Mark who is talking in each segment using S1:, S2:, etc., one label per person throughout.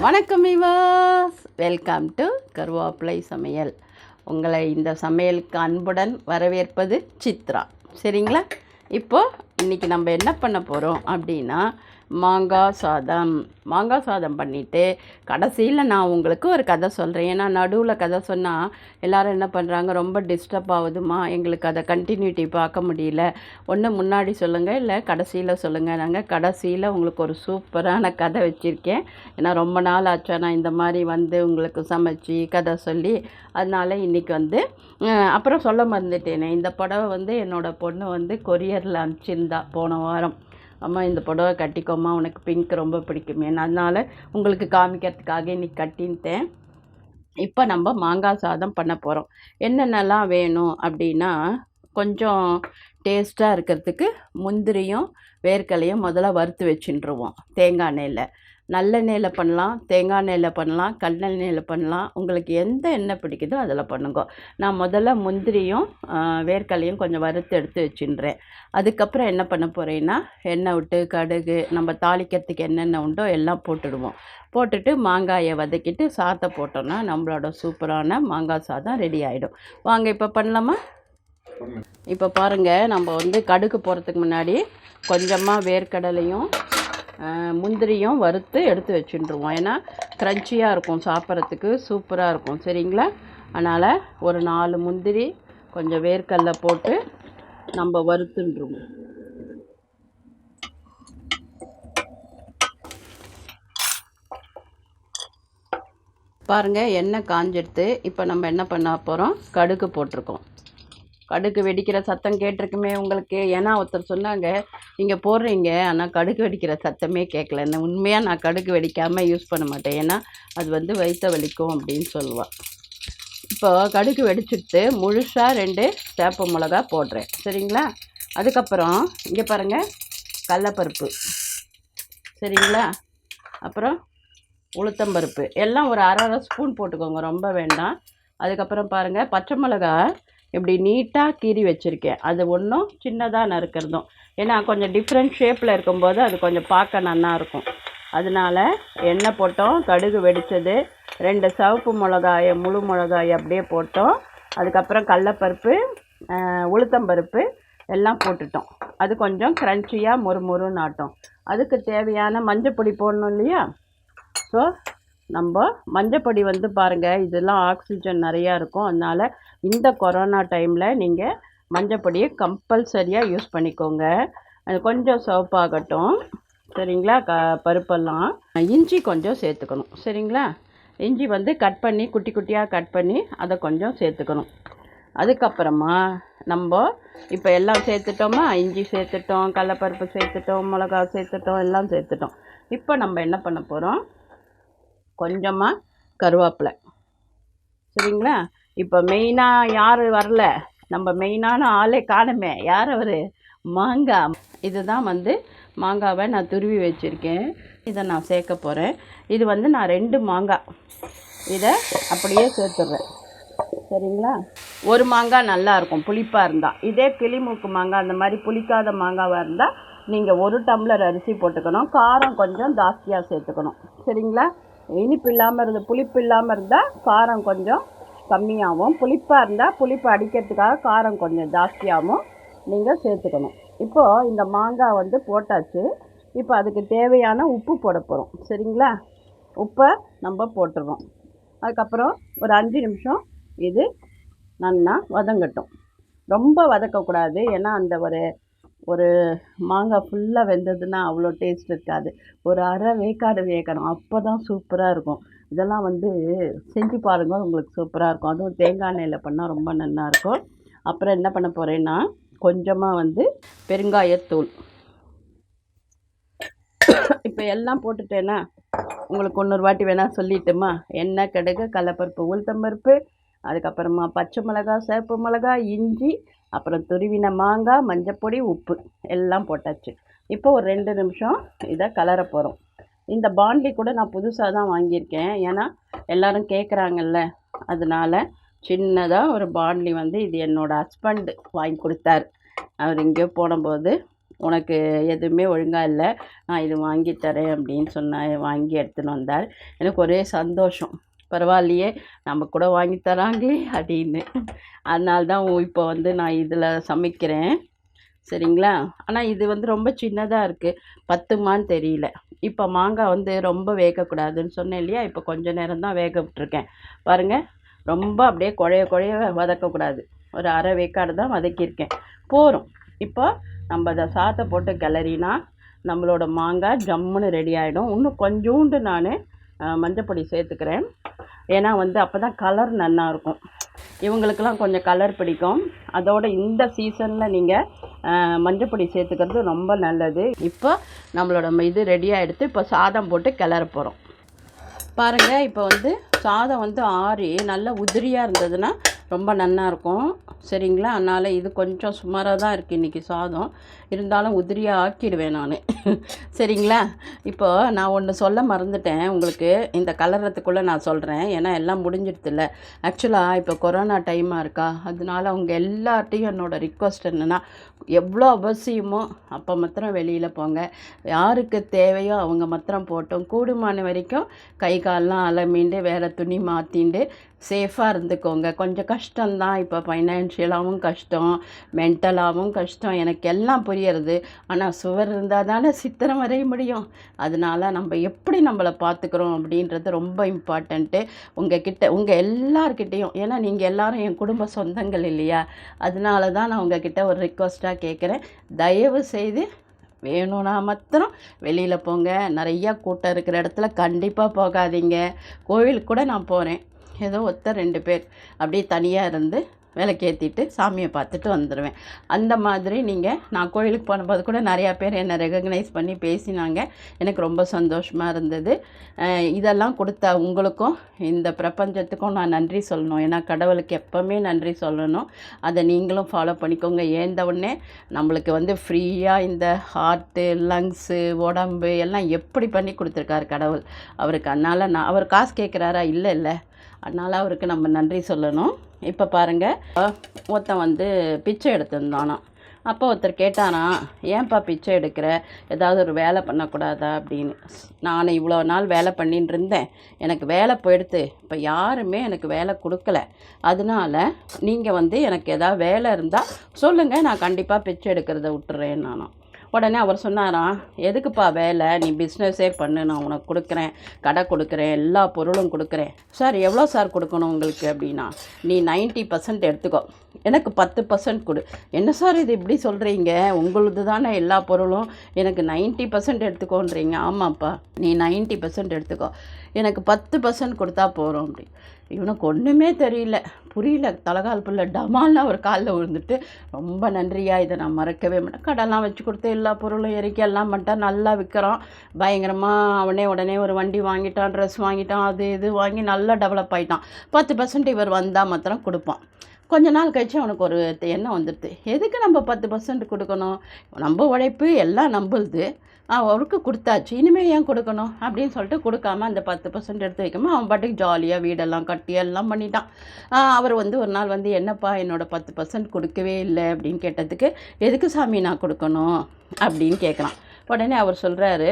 S1: வணக்கம் விவாஸ், welcome to கருவேப்பிலை சமையல். உங்களை இந்த சமையலுக்கு அன்புடன் வரவேற்பது சித்ரா. சரிங்களா? இப்போது இன்றைக்கி நம்ம என்ன பண்ண போகிறோம் அப்படின்னா மாங்காய் சாதம் பண்ணிவிட்டு கடைசியில் நான் உங்களுக்கு ஒரு கதை சொல்கிறேன். ஏன்னா நடுவில் கதை சொன்னால் எல்லோரும் என்ன பண்ணுறாங்க, ரொம்ப டிஸ்டர்ப் ஆகுதுமா, எங்களுக்கு அதை கண்டினியூட்டி பார்க்க முடியல, ஒன்று முன்னாடி சொல்லுங்கள் இல்லை கடைசியில் சொல்லுங்கள். நாங்கள் கடைசியில் உங்களுக்கு ஒரு சூப்பரான கதை வச்சுருக்கேன். ஏன்னா ரொம்ப நாள் ஆச்சா நான் இந்த மாதிரி உங்களுக்கு சமைச்சி கதை சொல்லி. அதனால் இன்றைக்கி அப்புறம் சொல்ல மறந்துட்டேனே, இந்த புடவை என்னோடய பொண்ணு கொரியரில் அனுப்பிச்சிருந்தா போன வாரம். அம்மா இந்த புடவை கட்டிக்கோம்மா, உனக்கு பிங்க் ரொம்ப பிடிக்குமே, அதனால் உங்களுக்கு காமிக்கிறதுக்காக இன்றைக்கி கட்டின்ட்டேன். இப்போ நம்ம மாங்காய் சாதம் பண்ண போகிறோம். என்னென்னலாம் வேணும் அப்படின்னா, கொஞ்சம் டேஸ்ட்டாக இருக்கிறதுக்கு முந்திரியும் வேர்க்கடலையும் முதல்ல வறுத்து வச்சுட்டுருவோம். தேங்காய் எண்ணெயில், நல்லெண்ணெயில் பண்ணலாம், தேங்காய் எண்ணெயில் பண்ணலாம், கடலெண்ணெயில் பண்ணலாம். உங்களுக்கு எந்த எண்ணெய் பிடிக்குதோ அதில் பண்ணுங்க. நான் முதல்ல முந்திரியும் வேர்க்கடலையும் கொஞ்சம் வறுத்து எடுத்து வச்சுன்றேன். அதுக்கப்புறம் என்ன பண்ண போகிறேன்னா, எண்ணெய் விட்டு கடுகு நம்ம தாளிக்கிறதுக்கு என்னென்ன உண்டோ எல்லாம் போட்டுடுவோம். போட்டுட்டு மாங்காயை வதக்கிட்டு சாதத்தை போட்டோன்னா நம்மளோட சூப்பரான மாங்காய் சாதம் ரெடி ஆகிடும். வாங்க இப்போ பண்ணலாமா? இப்போ பாருங்கள், நம்ம கடுகு போகிறதுக்கு முன்னாடி கொஞ்சமாக வேர்க்கடலையும் முந்திரியும் வறுத்து எடுத்து வச்சுட்டுருவோம். ஏன்னா க்ரன்ச்சியாக இருக்கும், சாப்பிட்றதுக்கு சூப்பராக இருக்கும். சரிங்களா? அதனால் ஒரு 4 முந்திரி கொஞ்சம் வேர்க்கடலை போட்டு நம்ம வறுத்துட்டுருவோம். பாருங்கள், எண்ணெய் காஞ்சிடுத்து. இப்போ நம்ம என்ன பண்ண போகிறோம், கடுகு போட்டிருக்கோம். கடுகு வெடிக்கிற சத்தம் கேட்டிருக்குமே உங்களுக்கு. ஏன்னா ஒருத்தர் சொன்னாங்க, நீங்கள் போடுறீங்க ஆனால் கடுகு வெடிக்கிற சத்தமே கேட்கலன்னு. உண்மையாக நான் கடுகு வெடிக்காமல் யூஸ் பண்ண மாட்டேன். ஏன்னா அது வயிற்ற வலிக்கும் அப்படின்னு சொல்லுவாள். இப்போ கடுகு வெடிச்சுட்டு முழுசாக 2 சேப்ப மிளகா போடுறேன். சரிங்களா? அதுக்கப்புறம் இங்கே பாருங்கள், கடலப்பருப்பு. சரிங்களா? அப்புறம் உளுத்தம்பருப்பு எல்லாம் ஒரு அரை ஸ்பூன் போட்டுக்கோங்க, ரொம்ப வேண்டாம். அதுக்கப்புறம் பாருங்கள், பச்சை மிளகா இப்படி நீட்டாக கீறி வச்சுருக்கேன். அது ஒன்றும் சின்னதாக நறுக்கிறதும். ஏன்னா கொஞ்சம் டிஃப்ரெண்ட் ஷேப்பில் இருக்கும்போது அது கொஞ்சம் பார்க்க நல்லாயிருக்கும். அதனால் எண்ணெய் போட்டோம், கடுகு வெடித்தது, 2 சிவப்பு மிளகாயை முழு மிளகாயை அப்படியே போட்டோம். அதுக்கப்புறம் கடலப்பருப்பு உளுத்தம்பருப்பு எல்லாம் போட்டுட்டோம். அது கொஞ்சம் க்ரன்ச்சியாக மொறுமொறுன்னு ஆட்டும். அதுக்கு தேவையான மஞ்சப்பொடி போடணும் இல்லையா? ஸோ நம்ம மஞ்சப்பொடி பாருங்கள், இதெல்லாம் ஆக்சிஜன் நிறையா இருக்கும். அதனால் இந்த கொரோனா டைமில் நீங்கள் மஞ்சப்பொடியை கம்பல்சரியாக யூஸ் பண்ணிக்கோங்க. அது கொஞ்சம் சிவப்பாகட்டும். சரிங்களா? பருப்பெல்லாம் இஞ்சி கொஞ்சம் சேர்த்துக்கணும். சரிங்களா? இஞ்சி கட் பண்ணி குட்டி குட்டியாக கட் பண்ணி அதை கொஞ்சம் சேர்த்துக்கணும். அதுக்கப்புறமா நம்ம இப்போ எல்லாம் சேர்த்துட்டோமா, இஞ்சி சேர்த்துட்டோம், கடலப்பருப்பு சேர்த்துட்டோம், மிளகா சேர்த்துட்டோம், எல்லாம் சேர்த்துட்டோம். இப்போ நம்ம என்ன பண்ண போகிறோம், கொஞ்சமாக கருவேப்பிலை. சரிங்களா? இப்போ மெயினாக யார் வரல, நம்ம மெயினான ஆளே காணுமே, யார் அவர், மாங்காய். இதுதான் மாங்காவை நான் துருவி வச்சுருக்கேன். இதை நான் சேர்க்க போகிறேன். இது நான் 2 மாங்காய் இதை அப்படியே சேர்த்துடுறேன். சரிங்களா? ஒரு மாங்காய் நல்லாயிருக்கும் புளிப்பாக இருந்தால். இதே கிளிமூக்கு மாங்காய் அந்த மாதிரி புளிக்காத மாங்காவாக இருந்தால் நீங்கள் 1 டம்ளர் அரிசி போட்டுக்கணும். காரம் கொஞ்சம் ஜாஸ்தியாக சேர்த்துக்கணும். சரிங்களா? இனிப்பு இல்லாமல் புளிப்பு இல்லாமல் இருந்தால் காரம் கொஞ்சம் கம்மியாகவும், புளிப்பாக இருந்தால் புளிப்பு அடிக்கிறதுக்காக காரம் கொஞ்சம் ஜாஸ்தியாகவும் நீங்கள் சேர்த்துக்கணும். இப்போது இந்த மாங்காய் போட்டாச்சு. இப்போ அதுக்கு தேவையான உப்பு போட போகிறோம். சரிங்களா? உப்பை நம்ம போட்டுருவோம். அதுக்கப்புறம் ஒரு 5 நிமிஷம் இது நல்லா வதங்கட்டும். ரொம்ப வதக்கக்கூடாது. ஏன்னா அந்த ஒரு மாங்காய் ஃபுல்லாக வெந்ததுன்னா அவ்வளோ டேஸ்ட் இருக்காது. ஒரு அரை வேக்காடு வேகணும், அப்போ தான் சூப்பராக இருக்கும். இதெல்லாம் செஞ்சு பாருங்கள், உங்களுக்கு சூப்பராக இருக்கும். அதுவும் தேங்காய் எண்ணெயில் பண்ணால் ரொம்ப நல்லாயிருக்கும். அப்புறம் என்ன பண்ண போகிறேன்னா, கொஞ்சமாக பெருங்காயத்தூள். இப்போ எல்லாம் போட்டுட்டேன்னா உங்களுக்கு இன்னொரு வாட்டி வேணால் சொல்லிட்டுமா. எண்ணெய், கடுகு, கடலப்பருப்பு, உளுத்தம்பருப்பு, அதுக்கப்புறமா பச்சை மிளகா, சிவப்பு மிளகா, இஞ்சி, அப்புறம் துருவின மாங்காய், மஞ்சப்பொடி, உப்பு எல்லாம் போட்டாச்சு. இப்போ ஒரு 2 நிமிஷம் இதை கலர போகிறோம். இந்த பாண்ட்லி கூட நான் புதுசாக தான் வாங்கியிருக்கேன். ஏன்னா எல்லோரும் கேட்குறாங்கல்ல, அதனால் சின்னதாக ஒரு பாண்ட்லி இது என்னோடய ஹஸ்பண்டு வாங்கி கொடுத்தாரு. அவர் எங்கேயோ போனபோது உனக்கு எதுவுமே ஒழுங்காக இல்லை, நான் இது வாங்கி தரேன் அப்படின்னு சொன்னேன். வாங்கி எடுத்துன்னு வந்தார். எனக்கு ஒரே சந்தோஷம், பரவாயில்லையே நம்ம கூட வாங்கி தராங்களே அப்படின்னு. அதனால தான் இப்போ வந்து நான் இதில் சமைக்கிறேன். சரிங்களா? ஆனால் இது வந்து ரொம்ப சின்னதாக இருக்குது, பத்துமான்னு தெரியல. இப்போ மாங்காய் வந்து ரொம்ப வேகக்கூடாதுன்னு சொன்னேன் இல்லையா? இப்போ கொஞ்சம் நேரம் தான் வேக விட்டுருக்கேன். பாருங்கள், ரொம்ப அப்படியே குழைய குழைய வதக்கக்கூடாது, ஒரு அரை வேக்காடு தான் வதக்கியிருக்கேன், போதும். இப்போ நம்ம அதை சாத்தை போட்டு கிளறினா நம்மளோட மாங்காய் ஜம்முன்னு ரெடி ஆகிடும். இன்னும் கொஞ்சோண்டு நான் மஞ்சப்பொடி சேர்த்துக்கிறேன், ஏன்னா வந்து அப்போ தான் கலர் நல்லா இருக்கும். இவங்களுக்கெல்லாம் கொஞ்சம் கலர் பிடிக்கும். அதோட இந்த சீசனில் நீங்கள் மஞ்சப்பொடி சேர்த்துக்கிறது ரொம்ப நல்லது. இப்போ நம்மளோட இது ரெடி ஆகிடுத்து. இப்போ சாதம் போட்டு கிளற போகிறோம். பாருங்கள், இப்போ வந்து சாதம் வந்து ஆறி நல்லா உதிரியாக இருந்ததுன்னா ரொம்ப நல்லாயிருக்கும். சரிங்களா? அதனால் இது கொஞ்சம் சுமாராக தான் இருக்குது இன்றைக்கி சாதம், இருந்தாலும் உதிரியாக ஆக்கிடுவேன் நான். சரிங்களா? இப்போ நான் ஒன்று சொல்ல மறந்துட்டேன் உங்களுக்கு, இந்த கலர்றதுக்குள்ளே நான் சொல்கிறேன், ஏன்னா எல்லாம் முடிஞ்சிடுதில்ல. ஆக்சுவலாக இப்போ கொரோனா டைமாக இருக்கா, அதனால அவங்க எல்லார்ட்டையும் என்னோடய ரிக்வஸ்ட் என்னென்னா, எவ்வளோ அவசியமோ அப்போ மாத்திரம் வெளியில் போங்க, யாருக்கு தேவையோ அவங்க மாத்திரம் போட்டோம், கூடுமான வரைக்கும் கை காலெலாம் அலமீண்டு வேறு துணி மாற்றிண்டு சேஃபாக இருந்துக்கோங்க. கொஞ்சம் கஷ்டம்தான், இப்போ ஃபைனான்ஷியலாகவும் கஷ்டம், மென்டலாகவும் கஷ்டம், எனக்கு எல்லாம் புரியறது. ஆனால் சுவர் இருந்தால் தானே சித்திரம் வரைய முடியும். அதனால் நம்ம எப்படி நம்மளை பார்த்துக்கிறோம் அப்படின்றது ரொம்ப இம்பார்ட்டண்ட்டு. உங்கள் எல்லார்கிட்டேயும், ஏன்னா நீங்கள் எல்லோரும் என் குடும்ப சொந்தங்கள் இல்லையா? அதனால தான் நான் உங்ககிட்ட ஒரு ரிக்வஸ்ட்டாக கேட்குறேன், தயவு செய்து வேணும்னா மாத்திரம் வெளியில் போங்க. நிறையா கூட்டம் இருக்கிற இடத்துல கண்டிப்பாக போகாதீங்க. கோவிலுக்கு கூட நான் போகிறேன், ஏதோ ஒருத்தர் 2 பேர் அப்படியே தனியாக இருந்து விளக்கேற்றிட்டு சாமியை பார்த்துட்டு வந்துடுவேன். அந்த மாதிரி நான் கோயிலுக்கு போனபோது கூட நிறையா பேர் என்னை ரெகக்னைஸ் பண்ணி பேசினாங்க, எனக்கு ரொம்ப சந்தோஷமாக இருந்தது. இதெல்லாம் கொடுத்த உங்களுக்கும் இந்த பிரபஞ்சத்துக்கும் நான் நன்றி சொல்லணும், ஏன்னா கடவுளுக்கு எப்போவுமே நன்றி சொல்லணும். அதை நீங்களும் ஃபாலோ பண்ணிக்கோங்க. ஏந்தவுடனே நம்மளுக்கு வந்து ஃப்ரீயாக இந்த ஹார்ட்டு, லங்ஸு, உடம்பு எல்லாம் எப்படி பண்ணி கொடுத்துருக்காரு கடவுள் அவருக்கு. அதனால் அவர் காசு கேட்குறாரா? இல்லை, அதனால் அவருக்கு நம்ம நன்றி சொல்லணும். இப்போ பாருங்கள், ஒருத்தன் வந்து பிச்சை எடுத்துருந்தானா. அப்போ ஒருத்தர் கேட்டாராம், ஏன்பா பிச்சை எடுக்கிற, ஏதாவது ஒரு வேலை பண்ணக்கூடாதா அப்படின்னு. நான் இவ்வளோ நாள் வேலை பண்ணின்னு இருந்தேன், எனக்கு வேலை போயிடுத்து, இப்போ யாருமே எனக்கு வேலை கொடுக்கல, அதனால் நீங்கள் வந்து எனக்கு ஏதாவது வேலை இருந்தால் சொல்லுங்கள், நான் கண்டிப்பாக பிச்சை எடுக்கிறத விட்டுறேன் நானும். உடனே அவர் சொன்னாராம், எதுக்குப்பா வேலை, நீ பிஸ்னஸே பண்ணு, நான் உனக்கு கொடுக்குறேன், கடை கொடுக்குறேன், எல்லா பொருளும் கொடுக்குறேன். சார் எவ்வளோ சார் கொடுக்கணும் உங்களுக்கு அப்படின்னா, நீ 90% எடுத்துக்கோ, எனக்கு 10% கொடு. என்ன சார் இது இப்படி சொல்கிறீங்க, உங்களுது தானே எல்லா பொருளும், எனக்கு 90% எடுத்துக்கோன்றீங்க. ஆமாப்பா, நீ 90% எடுத்துக்கோ, எனக்கு 10% கொடுத்தா போகிறோம் அப்படி. இவனுக்கு ஒன்றுமே புரியல, தலகால் புள்ள டமால்னு ஒரு காலில் விழுந்துட்டு, ரொம்ப நன்றியா, இதை நான் மறக்கவே மாட்டேன், கடைலாம் வச்சு கொடுத்து எல்லா பொருளும் இறக்கி எல்லாம் பண்ணிட்டான், நல்லா விற்கிறான் பயங்கரமாக. உடனே ஒரு வண்டி வாங்கிட்டான், ட்ரெஸ் வாங்கிட்டான், அது இது வாங்கி நல்லா டெவலப் ஆகிட்டான். 10% இவர் வந்தால் மாத்திரம் கொடுப்பான். கொஞ்ச நாள் கழிச்சு அவனுக்கு ஒரு எண்ணம் வந்துடுது, எதுக்கு நம்ம 10% கொடுக்கணும், நம்ம உழைப்பு எல்லாம் நம்புது, அவருக்கு கொடுத்தாச்சு, இனிமேல் ஏன் கொடுக்கணும் அப்படின்னு சொல்லிட்டு கொடுக்காம அந்த 10% எடுத்து வைக்காமல் அவன் பாட்டுக்கு ஜாலியாக வீடெல்லாம் கட்டி எல்லாம் பண்ணிட்டான். அவர் வந்து ஒரு நாள் வந்து, என்னப்பா என்னோட 10% கொடுக்கவே இல்லை அப்படின்னு கேட்டதுக்கு, எதுக்கு சாமி நான் கொடுக்கணும் அப்படின்னு கேட்குறான். உடனே அவர் சொல்கிறாரு,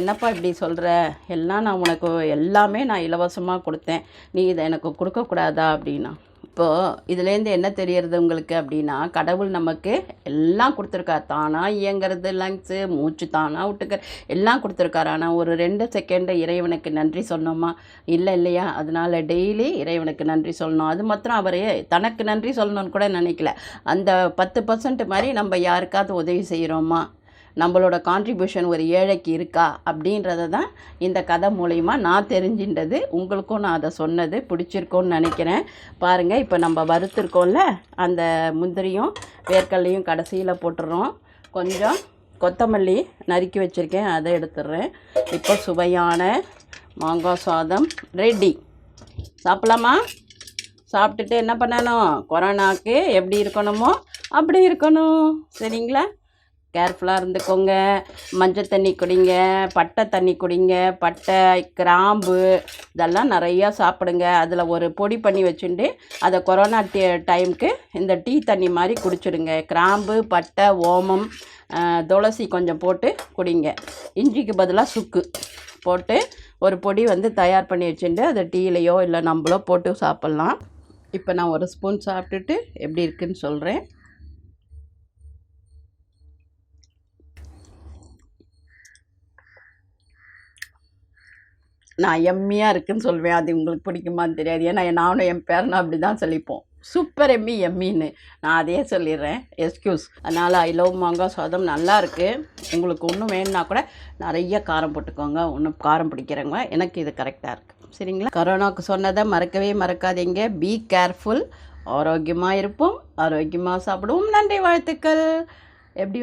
S1: என்னப்பா இப்படி சொல்கிற, எல்லாம் நான் உனக்கு எல்லாமே நான் இலவசமாக கொடுத்தேன், நீ இதை எனக்கு கொடுக்கக்கூடாதா அப்படின்னா. இப்போது இதுலேருந்து என்ன தெரியறது உங்களுக்கு அப்படின்னா, கடவுள் நமக்கு எல்லாம் கொடுத்துருக்கார், தானாக இயங்கிறது, லங்ஸு, மூச்சு தானாக விட்டுக்கிற எல்லாம் கொடுத்துருக்காரு. ஆனால் ஒரு 2 செகண்டு இறைவனுக்கு நன்றி சொன்னோமா? இல்லையா? அதனால் டெய்லி இறைவனுக்கு நன்றி சொல்லணும். அது மாத்திரம் அவரே தனக்கு நன்றி சொல்லணும்னு கூட நினைக்கல. அந்த 10% மாதிரி நம்ம யாருக்காவது உதவி செய்கிறோமா, நம்மளோட கான்ட்ரிபியூஷன் ஒரு ஏழைக்கு இருக்கா அப்படின்றத தான் இந்த கதை மூலயமா நான் தெரிஞ்சின்றது. உங்களுக்கும் நான் அதை சொன்னது பிடிச்சிருக்கோன்னு நினைக்கிறேன். பாருங்கள், இப்போ நம்ம வறுத்துருக்கோம்ல, அந்த முந்திரியும் வேர்க்கல்லையும் கடைசியில் போட்டுடுறோம். கொஞ்சம் கொத்தமல்லி நறுக்கி வச்சுருக்கேன், அதை எடுத்துடுறேன். இப்போ சுவையான மாங்காய் சாதம் ரெடி. சாப்பிட்லாமா? சாப்பிட்டுட்டு என்ன பண்ணணும், கொரோனாவுக்கு எப்படி இருக்கணுமோ அப்படி இருக்கணும். சரிங்களா? கேர்ஃபுல்லாக இருந்துக்கோங்க. மஞ்சள் தண்ணி குடிங்க, பட்டை தண்ணி குடிங்க. பட்டை, கிராம்பு இதெல்லாம் நிறையா சாப்பிடுங்க. அதில் ஒரு பொடி பண்ணி வச்சுட்டு அதை கொரோனா டைமுக்கு இந்த டீ தண்ணி மாதிரி குடிச்சிடுங்க. கிராம்பு, பட்டை, ஓமம், துளசி கொஞ்சம் போட்டு குடிங்க. இஞ்சிக்கு பதிலாக சுக்கு போட்டு ஒரு பொடி தயார் பண்ணி வச்சுட்டு அதை டீலையோ இல்லை நம்மளோ போட்டு சாப்பிட்லாம். இப்போ நான் ஒரு ஸ்பூன் சாப்பிட்டுட்டு எப்படி இருக்குன்னு சொல்கிறேன். நான் எம்மியாக இருக்குன்னு சொல்வேன். அது உங்களுக்கு பிடிக்குமான்னு தெரியாது. ஏன்னா நானும் என் பேரனும் அப்படி தான் சொல்லிப்போம். சூப்பர் எம்மி எம்மின்னு நான் அதே சொல்லிடுறேன். எஸ்கியூஸ். அதனால் ஐ லவ் மாங்காய் சாதம் நல்லா இருக்குது. உங்களுக்கு ஒன்றும் வேணும்னா கூட நிறைய காரம் போட்டுக்கோங்க. ஒன்றும் காரம் பிடிக்கிறவங்க. எனக்கு இது கரெக்டாக இருக்குது. சரிங்களா? கொரோனாவுக்கு சொன்னதை மறக்கவே மறக்காதீங்க. Be careful. ஆரோக்கியமாக இருப்போம், ஆரோக்கியமாக சாப்பிடுவோம். நன்றி, வாழ்த்துக்கள். எப்படி